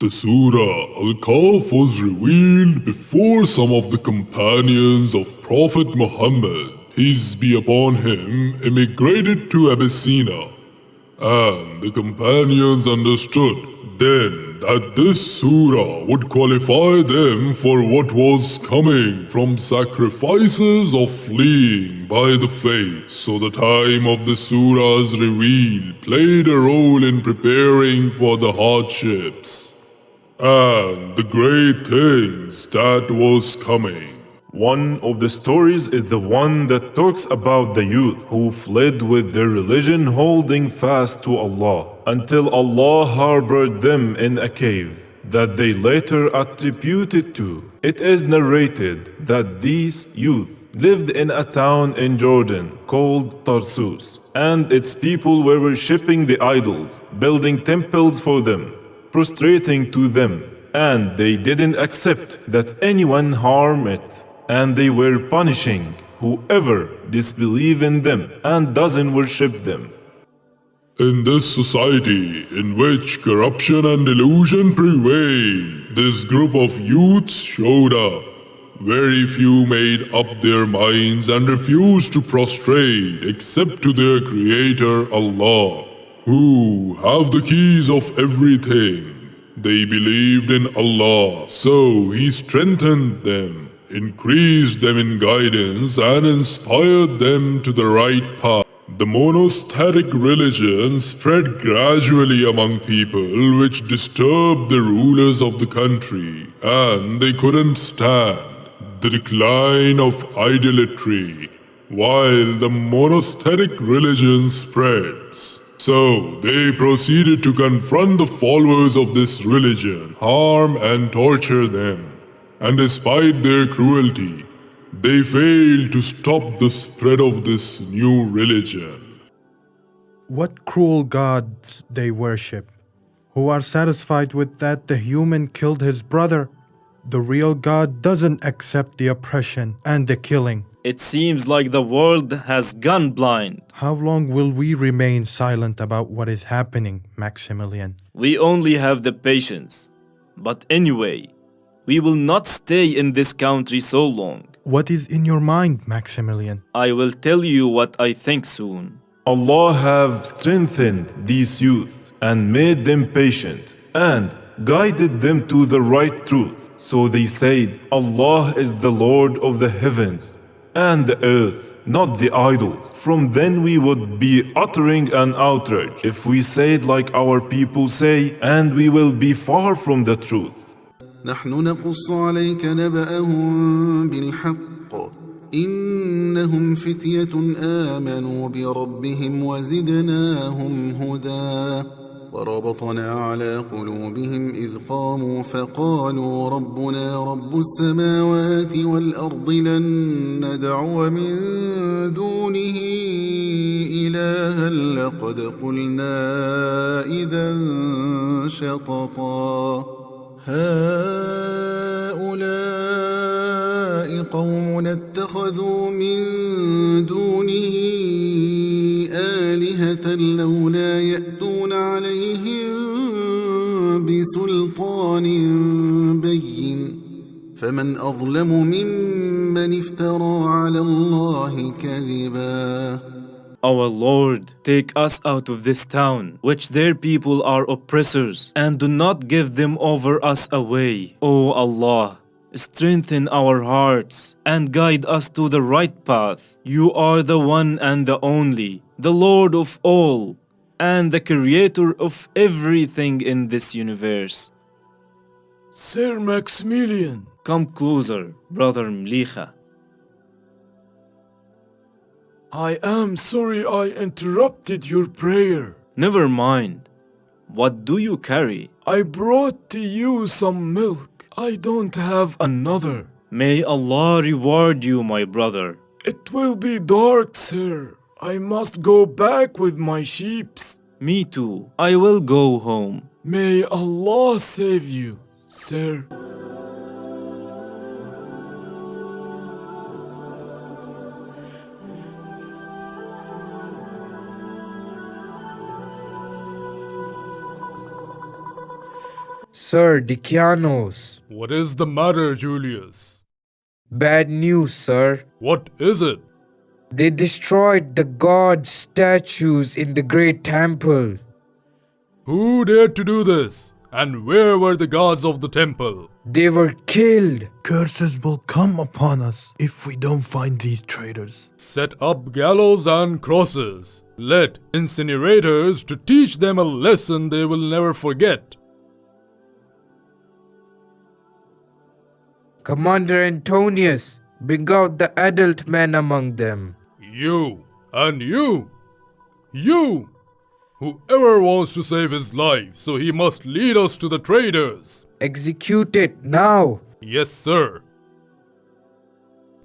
The Surah Al-Kahf was revealed before some of the companions of Prophet Muhammad, peace be upon him, immigrated to Abyssinia. And the companions understood then that this surah would qualify them for what was coming from sacrifices of fleeing by the faith. So the time of the surah's reveal played a role in preparing for the hardships and the great things that was coming. One of the stories is the one that talks about the youth who fled with their religion holding fast to Allah until Allah harbored them in a cave that they later attributed to. It is narrated that these youth lived in a town in Jordan called Tarsus, and its people were worshipping the idols, building temples for them, prostrating to them, and they didn't accept that anyone harm it. And they were punishing whoever disbelieves in them and doesn't worship them. In this society in which corruption and delusion prevail, this group of youths showed up. Very few made up their minds and refused to prostrate except to their creator Allah, who have the keys of everything. They believed in Allah, so He strengthened them, increased them in guidance, and inspired them to the right path. The monastic religion spread gradually among people, which disturbed the rulers of the country, and they couldn't stand the decline of idolatry, while the monastic religion spreads. So they proceeded to confront the followers of this religion, harm and torture them. And despite their cruelty, they failed to stop the spread of this new religion. What cruel gods they worship, who are satisfied with that the human killed his brother. The real God doesn't accept the oppression and the killing. It seems like the world has gone blind. How long will we remain silent about what is happening, Maximilian? We only have the patience. But anyway, we will not stay in this country so long. What is in your mind, Maximilian? I will tell you what I think soon. Allah have strengthened these youth and made them patient and guided them to the right truth. So they said, Allah is the Lord of the heavens and the earth, not the idols. From then we would be uttering an outrage if we said like our people say, and we will be far from the truth. نحن نقص عليك نبأهم بالحق إنهم فتية آمنوا بربهم وزدناهم هدى وربطنا على قلوبهم إذ قاموا فقالوا ربنا رب السماوات والأرض لن ندعو من دونه إلها لقد قلنا إذا شططا هؤلاء قوم اتخذوا من دونه آلهة لولا يأتون عليهم بسلطان بين فمن أظلم ممن افترى على الله كذبا. Our Lord, take us out of this town, which their people are oppressors, and do not give them over us away. O Allah, strengthen our hearts and guide us to the right path. You are the one and the only, the Lord of all, and the creator of everything in this universe. Sir Maximilian, come closer, Brother Mlicha. I am sorry I interrupted your prayer. Never mind. What do you carry? I brought to you some milk. I don't have another. May Allah reward you, my brother. It will be dark, sir. I must go back with my sheeps. Me too. I will go home. May Allah save you, sir. Sir Dicianos. What is the matter, Julius? Bad news, sir. What is it? They destroyed the god statues in the great temple. Who dared to do this? And where were the gods of the temple? They were killed. Curses will come upon us if we don't find these traitors. Set up gallows and crosses. Let incinerators to teach them a lesson they will never forget. Commander Antonius, bring out the adult men among them. You and you. You. Whoever wants to save his life, so he must lead us to the traitors. Execute it now. Yes, sir.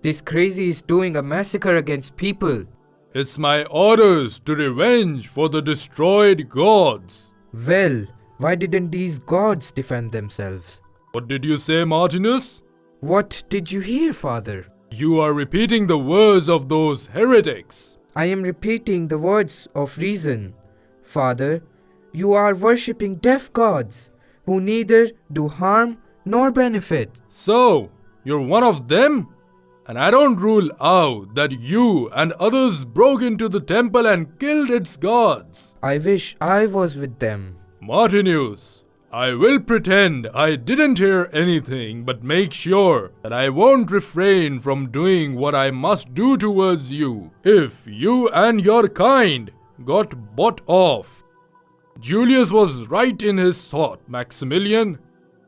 This crazy is doing a massacre against people. It's my orders to revenge for the destroyed gods. Well, why didn't these gods defend themselves? What did you say, Martinus? What did you hear, Father? You are repeating the words of those heretics. I am repeating the words of reason. Father, you are worshipping deaf gods who neither do harm nor benefit. So, you're one of them? And I don't rule out that you and others broke into the temple and killed its gods. I wish I was with them. Martinus, I will pretend I didn't hear anything, but make sure that I won't refrain from doing what I must do towards you if you and your kind got bought off. Julius was right in his thought, Maximilian.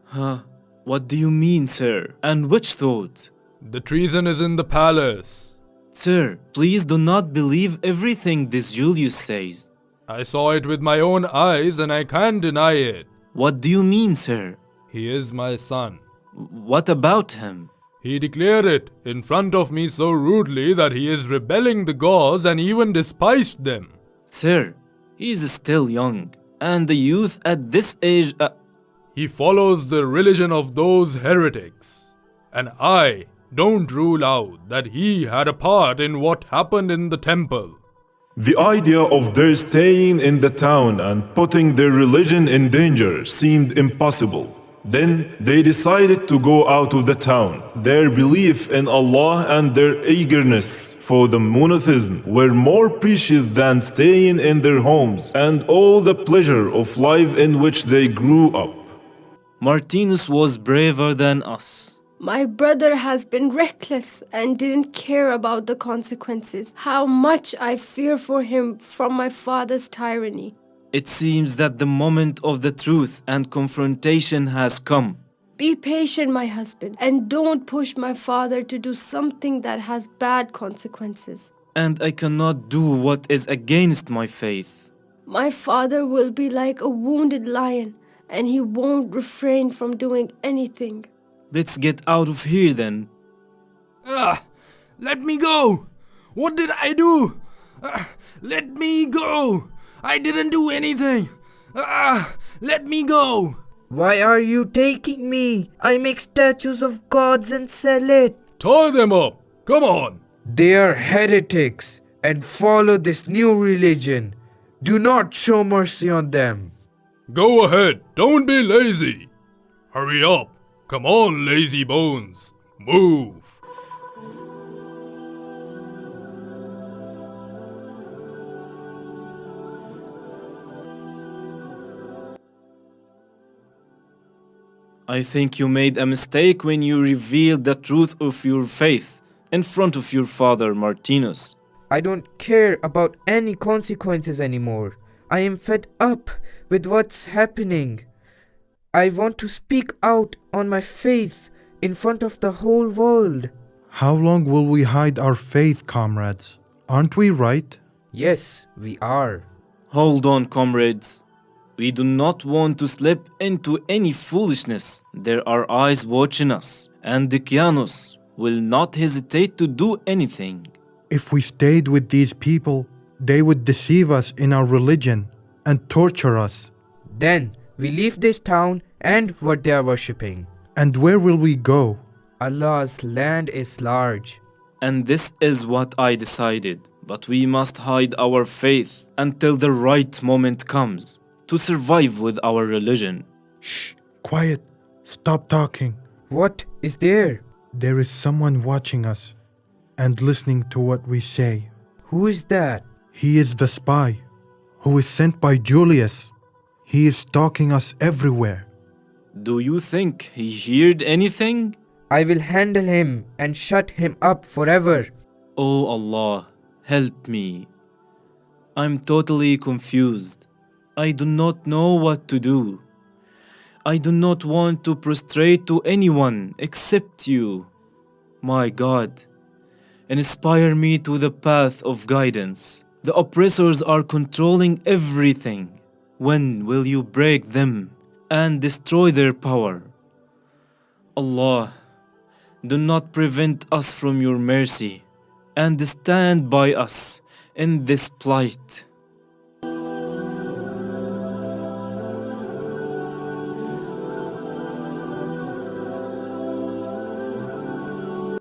Huh? What do you mean, sir? And which thought? The treason is in the palace. Sir, please do not believe everything this Julius says. I saw it with my own eyes and I can't deny it. What do you mean, sir? He is my son. What about him? He declared it in front of me so rudely that he is rebelling the gods and even despised them. Sir, he is still young, and the youth at this age... He follows the religion of those heretics. And I don't rule out that he had a part in what happened in the temple. The idea of their staying in the town and putting their religion in danger seemed impossible. Then they decided to go out of the town. Their belief in Allah and their eagerness for the monotheism were more precious than staying in their homes and all the pleasure of life in which they grew up. Martinus was braver than us. My brother has been reckless and didn't care about the consequences. How much I fear for him from my father's tyranny. It seems that the moment of the truth and confrontation has come. Be patient, my husband, and don't push my father to do something that has bad consequences. And I cannot do what is against my faith. My father will be like a wounded lion, and he won't refrain from doing anything. Let's get out of here then. Let me go! What did I do? Let me go! I didn't do anything! Let me go! Why are you taking me? I make statues of gods and sell it. Tie them up! Come on! They are heretics and follow this new religion. Do not show mercy on them. Go ahead, don't be lazy. Hurry up. Come on, lazy bones. Move. I think you made a mistake when you revealed the truth of your faith in front of your father, Martinus. I don't care about any consequences anymore. I am fed up with what's happening. I want to speak out on my faith in front of the whole world. How long will we hide our faith, comrades? Aren't we right? Yes, we are. Hold on, comrades. We do not want to slip into any foolishness. There are eyes watching us, and Dicianos will not hesitate to do anything. If we stayed with these people, they would deceive us in our religion and torture us. Then we leave this town and what they are worshipping. And where will we go? Allah's land is large. And this is what I decided. But we must hide our faith until the right moment comes to survive with our religion. Shh, Quiet. Stop talking. What is there? There is someone watching us and listening to what we say. Who is that? He is the spy who is sent by Julius. He is stalking us everywhere. Do you think he heard anything? I will handle him and shut him up forever. Oh Allah, help me. I'm totally confused. I do not know what to do. I do not want to prostrate to anyone except you. My God, inspire me to the path of guidance. The oppressors are controlling everything. When will you break them and destroy their power? Allah, do not prevent us from your mercy and stand by us in this plight.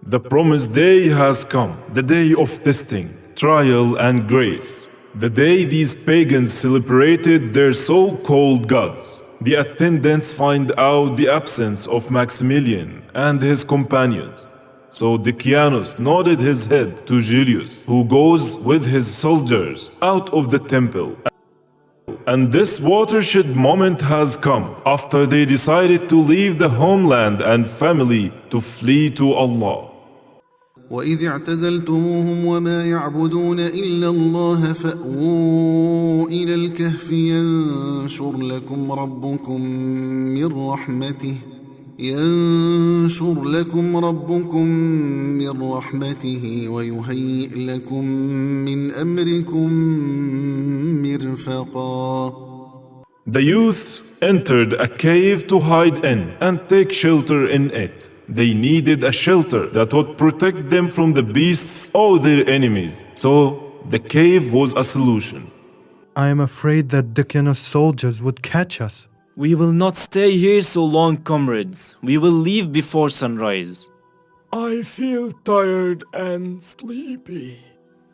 The promised day has come, the day of testing, trial, and grace. The day these pagans celebrated their so-called gods. The attendants find out the absence of Maximilian and his companions. So Decianus nodded his head to Julius, who goes with his soldiers out of the temple. And this watershed moment has come after they decided to leave the homeland and family to flee to Allah. وإذ اعتزلتموهم وما يعبدون إلا الله فأووا إلى الكهف ينشر لكم ربكم من رحمته ويهيئ لكم من أمركم مرفقا. The youths entered a cave to hide in and take shelter in it. They needed a shelter that would protect them from the beasts or their enemies. So the cave was a solution. I am afraid that Decianus' soldiers would catch us. We will not stay here so long, comrades. We will leave before sunrise. I feel tired and sleepy.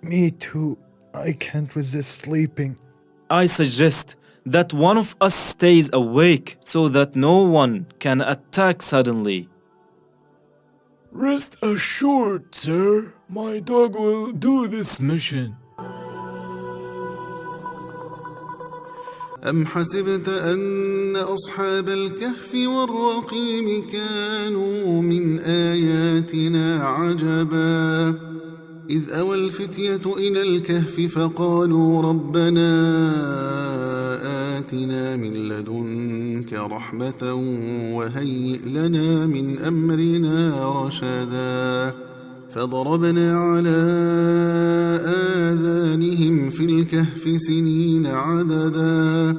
Me too. I can't resist sleeping. I suggest that one of us stays awake so that no one can attack suddenly. Rest assured, sir, my dog will do this mission. أم حسبت أن أصحاب الكهف والرقيم كانوا من آياتنا عجبا إذ أوى الفتية إلى الكهف فقالوا ربنا آتنا من لدنك رحمة وهيئ لنا من أمرنا رشدا فضربنا على آذانهم في الكهف سنين عددا.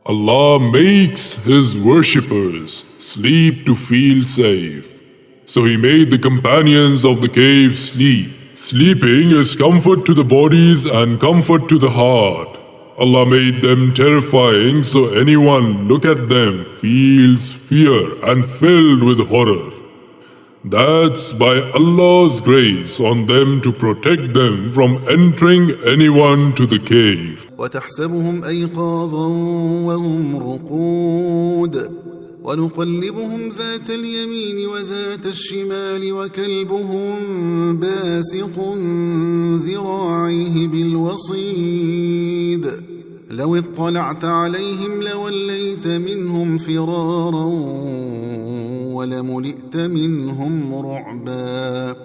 Allah makes His worshippers sleep to feel safe. So He made the companions of the cave sleep. Sleeping is comfort to the bodies and comfort to the heart. Allah made them terrifying so anyone look at them feels fear and filled with horror. That's by Allah's grace on them to protect them from entering anyone to the cave. وتحسبهم أيقاظا وهم رقود ونقلبهم ذات اليمين وذات الشمال وكلبهم باسط ذراعيه بالوصيد لو اطلعت عليهم لوليت منهم فرارا ولملئت منهم رعبا.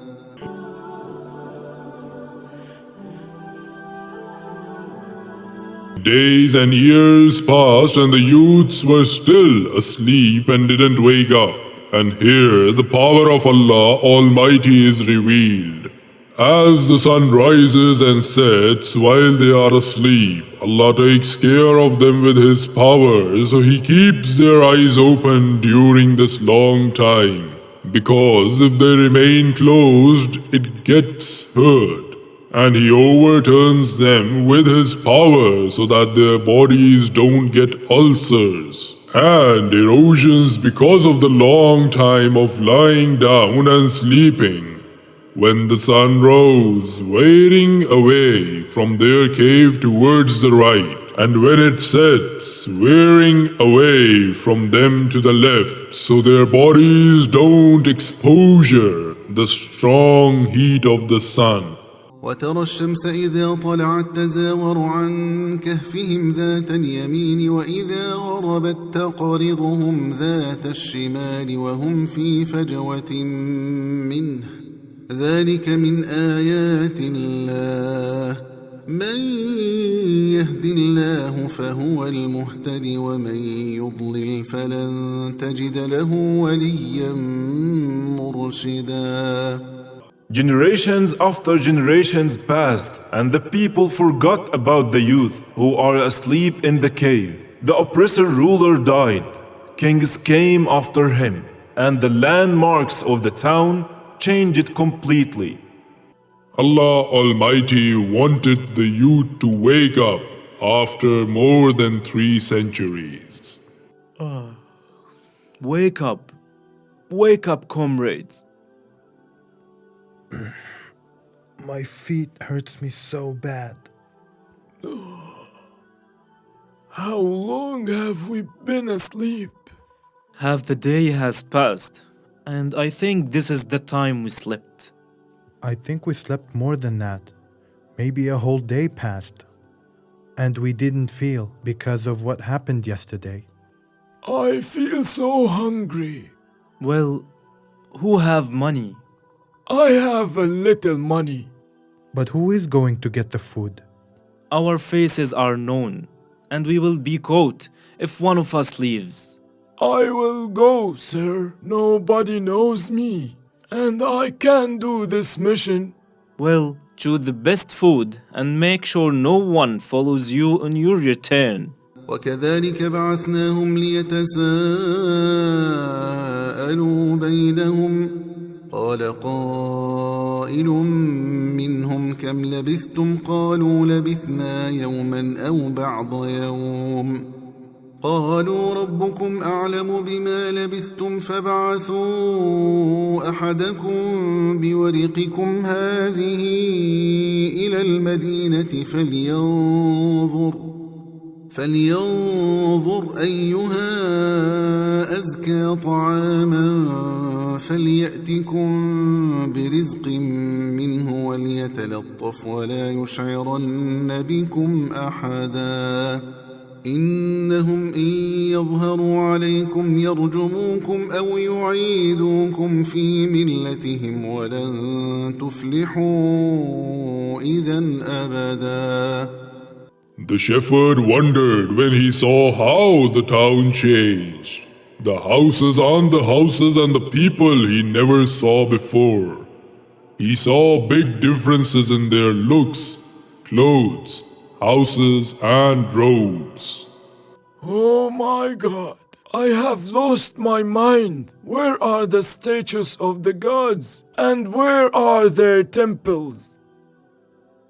Days and years passed and the youths were still asleep and didn't wake up. And here the power of Allah Almighty is revealed. As the sun rises and sets while they are asleep, Allah takes care of them with His power, so He keeps their eyes open during this long time. Because if they remain closed, it gets hurt. And He overturns them with His power so that their bodies don't get ulcers and erosions because of the long time of lying down and sleeping. When the sun rose, veering away from their cave towards the right, and when it sets, wearing away from them to the left, so their bodies don't exposure the strong heat of the sun. وترى الشمس إذا طلعت تزاور عن كهفهم ذات اليمين وإذا غربت تقرضهم ذات الشمال وهم في فجوة منه ذلك من آيات الله من يهد الله فهو المهتد ومن يضلل فلن تجد له وليا مرشدا. Generations after generations passed, and the people forgot about the youth who are asleep in the cave. The oppressor ruler died. Kings came after him, and the landmarks of the town changed completely. Allah Almighty wanted the youth to wake up after more than 3 centuries. Wake up. Wake up, comrades. My feet hurts me so bad. How long have we been asleep? Half the day has passed, and I think this is the time we slept. I think we slept more than that. Maybe a whole day passed. And we didn't feel because of what happened yesterday. I feel so hungry. Well, who have money? I have a little money. But who is going to get the food? Our faces are known, and we will be caught if one of us leaves. I will go, sir. Nobody knows me, and I can do this mission. Well, choose the best food and make sure no one follows you on your return. وكذلك بعثناهم ليتساءلوا بينهم قال قائل منهم كم لبثتم قالوا لبثنا يوما أو بعض يوم قالوا ربكم أعلم بما لبثتم فابعثوا أحدكم بورقكم هذه إلى المدينة فلينظر أيها أزكى طعاما فليأتكم برزق منه وليتلطف ولا يشعرن بكم أحدا إنهم إن يظهروا عليكم يرجموكم أو يعيدوكم في ملتهم ولن تفلحوا إذا أبدا. The shepherd wondered when he saw how the town changed. The houses on the houses and the people he never saw before. He saw big differences in their looks, clothes, houses and roads. Oh my God, I have lost my mind. Where are the statues of the gods? And where are their temples?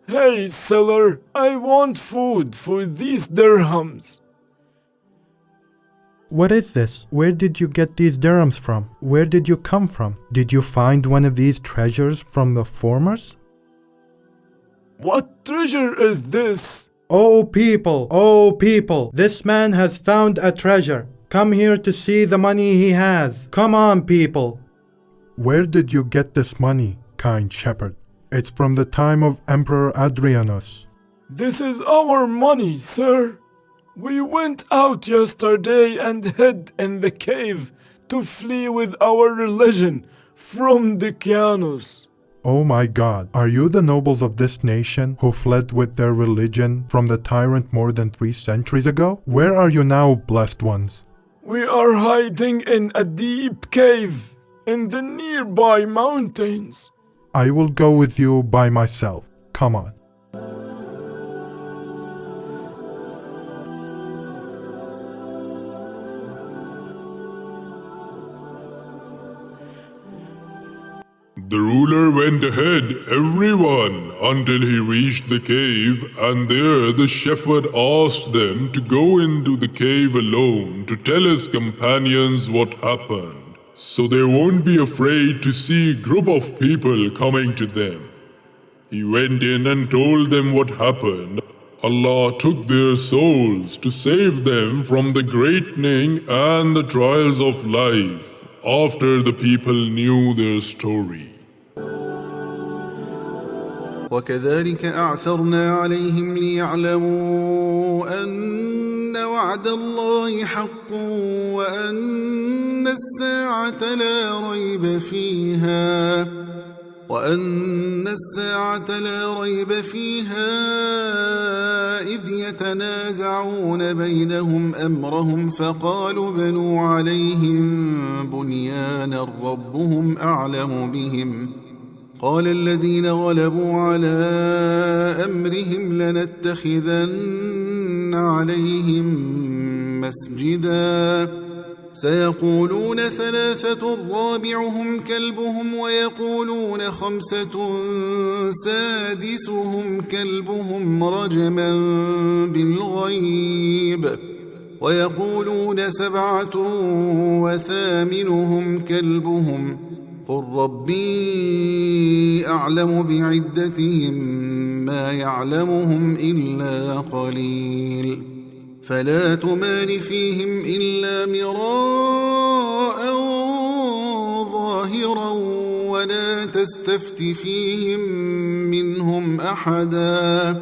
Hey, seller, I want food for these dirhams. What is this? Where did you get these dirhams from? Where did you come from? Did you find one of these treasures from the formers? What treasure is this? Oh people, this man has found a treasure. Come here to see the money he has. Come on, people. Where did you get this money, kind shepherd? It's from the time of Emperor Adrianus. This is our money, sir. We went out yesterday and hid in the cave to flee with our religion from Decianus. Oh my God, are you the nobles of this nation who fled with their religion from the tyrant more than 3 centuries ago? Where are you now, blessed ones? We are hiding in a deep cave in the nearby mountains. I will go with you by myself. Come on. The ruler went ahead, everyone, until he reached the cave, and there the shepherd asked them to go into the cave alone to tell his companions what happened, so they won't be afraid to see a group of people coming to them. He went in and told them what happened. Allah took their souls to save them from the greatening and the trials of life after the people knew their story. وكذلك أعثرنا عليهم ليعلموا أن وعد الله حق وأن الساعة لا ريب فيها إذ يتنازعون بينهم أمرهم فقالوا بنوا عليهم بنيانا ربهم أعلم بهم قال الذين غلبوا على أمرهم لنتخذن عليهم مسجدا سيقولون ثلاثة رابعهم كلبهم ويقولون خمسة سادسهم كلبهم رجما بالغيب ويقولون سبعة وثامنهم كلبهم قل ربي أعلم بعدتهم ما يعلمهم إلا قليل فلا تمار فيهم إلا مراء ظاهرا ولا تستفت فيهم منهم أحدا